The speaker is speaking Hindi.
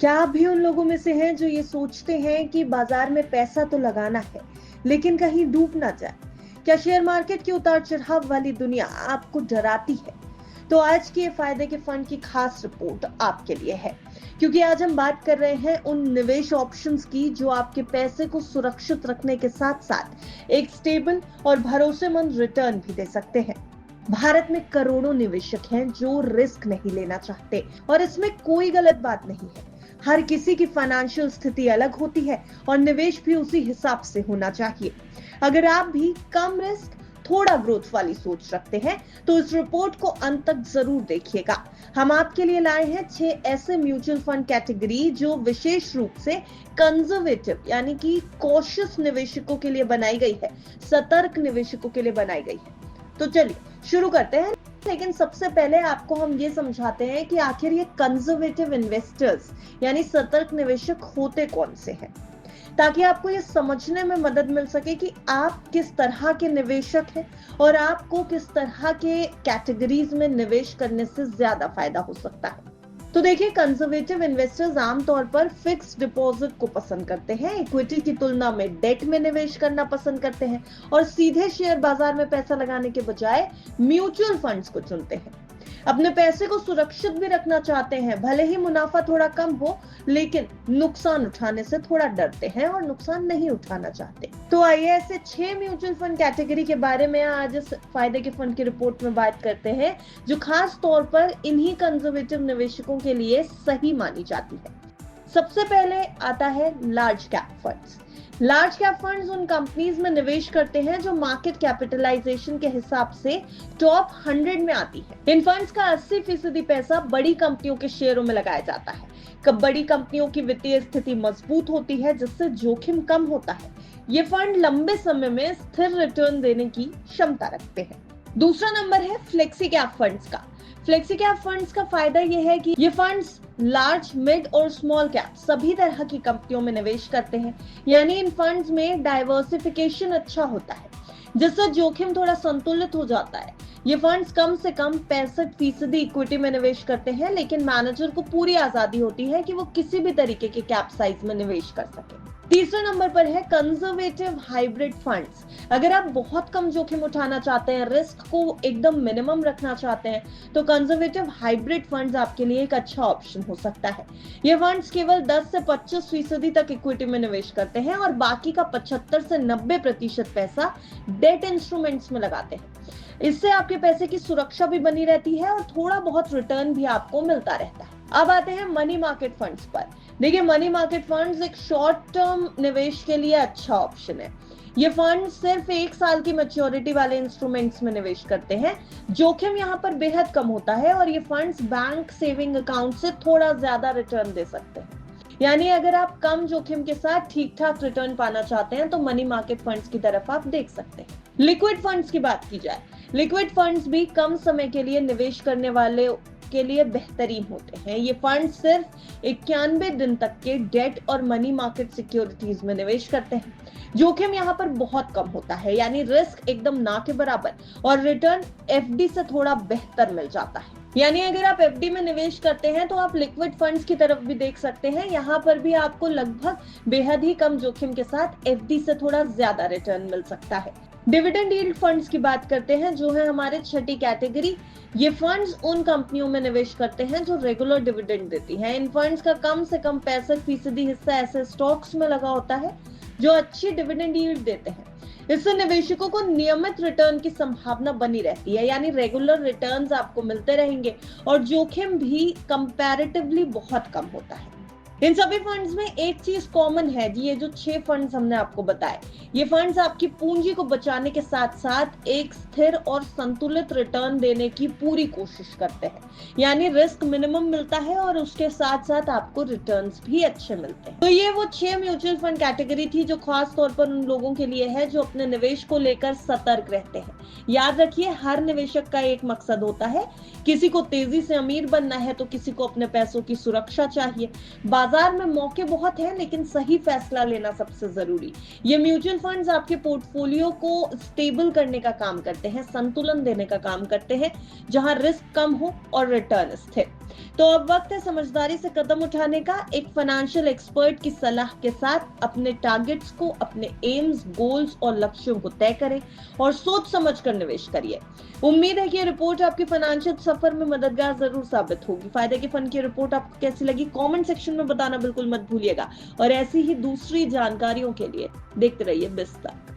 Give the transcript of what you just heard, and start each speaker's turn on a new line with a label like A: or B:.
A: क्या आप भी उन लोगों में से हैं जो ये सोचते हैं कि बाजार में पैसा तो लगाना है, लेकिन कहीं डूब ना जाए? क्या शेयर मार्केट की उतार चढ़ाव वाली दुनिया आपको डराती है? तो आज की ये फायदे के फंड की खास रिपोर्ट आपके लिए है, क्योंकि आज हम बात कर रहे हैं उन निवेश ऑप्शंस की जो आपके पैसे को सुरक्षित रखने के साथ साथ एक स्टेबल और भरोसेमंद रिटर्न भी दे सकते हैं। भारत में करोड़ों निवेशक हैं जो रिस्क नहीं लेना चाहते, और इसमें कोई गलत बात नहीं है। हर किसी की फाइनेंशियल स्थिति अलग होती है और निवेश भी उसी हिसाब से होना चाहिए। अगर आप भी कम रिस्क थोड़ा ग्रोथ वाली सोच रखते हैं तो इस रिपोर्ट को अंत तक जरूर देखिएगा। हम आपके लिए लाए हैं 6 ऐसे म्यूचुअल फंड कैटेगरी जो विशेष रूप से कंजर्वेटिव यानी कि कॉशियस निवेशकों के लिए बनाई गई है, सतर्क निवेशकों के लिए बनाई गई है। तो चलिए शुरू करते हैं, लेकिन सबसे पहले आपको हम ये समझाते हैं कि आखिर ये कंजर्वेटिव इन्वेस्टर्स यानी सतर्क निवेशक होते कौन से हैं, ताकि आपको ये समझने में मदद मिल सके कि आप किस तरह के निवेशक हैं और आपको किस तरह के कैटेगरीज में निवेश करने से ज्यादा फायदा हो सकता है। तो देखिए, कंजर्वेटिव इन्वेस्टर्स आमतौर पर फिक्स्ड डिपॉजिट को पसंद करते हैं, इक्विटी की तुलना में डेट में निवेश करना पसंद करते हैं और सीधे शेयर बाजार में पैसा लगाने के बजाय म्यूचुअल फंड्स को चुनते हैं। अपने पैसे को सुरक्षित भी रखना चाहते हैं, भले ही मुनाफा थोड़ा कम हो, लेकिन नुकसान उठाने से थोड़ा डरते हैं और नुकसान नहीं उठाना चाहते। तो आइए ऐसे 6 म्यूचुअल फंड कैटेगरी के बारे में आज इस फायदे के फंड की रिपोर्ट में बात करते हैं, जो खास तौर पर इन्हीं कंजर्वेटिव निवेशकों के लिए सही मानी जाती है। सबसे पहले आता है large cap funds. Large cap funds उन कंपनीज में निवेश करते हैं जो मार्केट कैपिटलाइजेशन के हिसाब से टॉप 100 में आती है। इन फंड्स का 80% पैसा बड़ी कंपनियों के शेयरों में लगाया जाता है। बड़ी कंपनियों की वित्तीय स्थिति मजबूत होती है, जिससे जोखिम कम होता है। ये फंड लंबे समय में स्थिर रिटर्न देने की क्षमता रखते हैं। दूसरा नंबर है फ्लेक्सी कैप फंड्स का। फ्लेक्सी कैप फंड्स का फायदा यह है कि ये फंड्स लार्ज, मिड और स्मॉल कैप सभी तरह की कंपनियों में निवेश करते हैं, यानी इन फंड्स में डाइवर्सिफिकेशन अच्छा होता है, जिससे जोखिम थोड़ा संतुलित हो जाता है। ये फंड्स कम से कम 65% इक्विटी में निवेश करते हैं, लेकिन मैनेजर को पूरी आजादी होती है कि वो किसी भी तरीके के कैप साइज में निवेश कर सके। तीसरे नंबर पर है कंजर्वेटिव हाइब्रिड फंड्स। अगर आप बहुत कम जोखिम उठाना चाहते हैं, रिस्क को एकदम मिनिमम रखना चाहते हैं, तो कंजर्वेटिव हाइब्रिड फंड्स आपके लिए एक अच्छा ऑप्शन हो सकता है। ये फंड्स केवल 10 से 25% तक इक्विटी में निवेश करते हैं और बाकी का 75 से 90% पैसा डेट इंस्ट्रूमेंट्स में लगाते हैं। इससे आपके पैसे की सुरक्षा भी बनी रहती है और थोड़ा बहुत रिटर्न भी आपको मिलता रहता है। अब आते हैं मनी मार्केट फंड्स पर। देखिए, मनी मार्केट फंड्स एक शॉर्ट टर्म निवेश के लिए अच्छा ऑप्शन है। ये फंड सिर्फ 1 साल की मैच्योरिटी वाले इंस्ट्रूमेंट्स में निवेश करते हैं। जोखिम यहाँ पर बेहद कम होता है और ये फंड्स बैंक सेविंग अकाउंट से थोड़ा ज्यादा रिटर्न दे सकते हैं। यानी अगर आप कम जोखिम के साथ ठीक ठाक रिटर्न पाना चाहते हैं तो मनी मार्केट फंड्स की तरफ आप देख सकते हैं। लिक्विड फंड्स की बात की जाए, लिक्विड फंड्स भी कम समय के लिए निवेश करने वाले के लिए बेहतरीन होते हैं। ये फंड सिर्फ 91 दिन तक के डेट और मनी मार्केट सिक्योरिटीज में निवेश करते हैं। जोखिम यहाँ पर बहुत कम होता है, यानी रिस्क एकदम ना के बराबर, और रिटर्न एफडी से थोड़ा बेहतर मिल जाता है। यानी अगर आप एफडी में निवेश करते हैं तो आप लिक्विड फंड्स की तरफ भी देख सकते हैं। यहाँ पर भी आपको लगभग बेहद ही कम जोखिम के साथ एफडी से थोड़ा ज्यादा रिटर्न मिल सकता है। डिविडेंड यील्ड फंड्स की बात करते हैं, जो है हमारे 6ठी कैटेगरी। ये फंड्स उन कंपनियों में निवेश करते हैं जो रेगुलर डिविडेंड देती हैं। इन फंड्स का कम से कम 65% हिस्सा ऐसे स्टॉक्स में लगा होता है जो अच्छी डिविडेंड यील्ड देते हैं। इससे निवेशकों को नियमित रिटर्न की संभावना बनी रहती है, यानी रेगुलर रिटर्न्स आपको मिलते रहेंगे और जोखिम भी कंपैरेटिवली बहुत कम होता है। इन सभी फंड्स में एक चीज कॉमन है, ये जो 6 फंड्स हमने आपको बताए, ये फंड्स आपकी पूंजी को बचाने के साथ साथ एक स्थिर और संतुलित रिटर्न देने की पूरी कोशिश करते हैं। यानी रिस्क मिनिमम मिलता है और उसके साथ साथ आपको रिटर्न्स भी अच्छे मिलते हैं। तो ये वो 6 म्यूचुअल फंड कैटेगरी थी जो खास तौर पर उन लोगों के लिए है जो अपने निवेश को लेकर सतर्क रहते हैं। याद रखिए, हर निवेशक का एक मकसद होता है। किसी को तेजी से अमीर बनना है तो किसी को अपने पैसों की सुरक्षा चाहिए। बाजार में मौके बहुत हैं, लेकिन सही फैसला लेना सबसे जरूरी। ये म्यूचुअल फंड्स आपके पोर्टफोलियो को स्टेबल करने का काम करते हैं, संतुलन देने का काम करते हैं, जहां रिस्क कम हो और रिटर्न स्थिर। तो अब वक्त है समझदारी से कदम उठाने का। एक फाइनेंशियल एक्सपर्ट की सलाह के साथ अपने टारगेट्स को, अपने एम्स, गोल्स और लक्ष्यों को तय करें और सोच समझ कर निवेश करिए। उम्मीद है कि ये रिपोर्ट आपके फाइनेंशियल सफर में मददगार जरूर साबित होगी। फायदे के फन की रिपोर्ट आपको कैसी लगी कमेंट सेक्शन में बताना बिल्कुल मत भूलिएगा और ऐसी ही दूसरी जानकारियों के लिए देखते रहिए बिस्तर।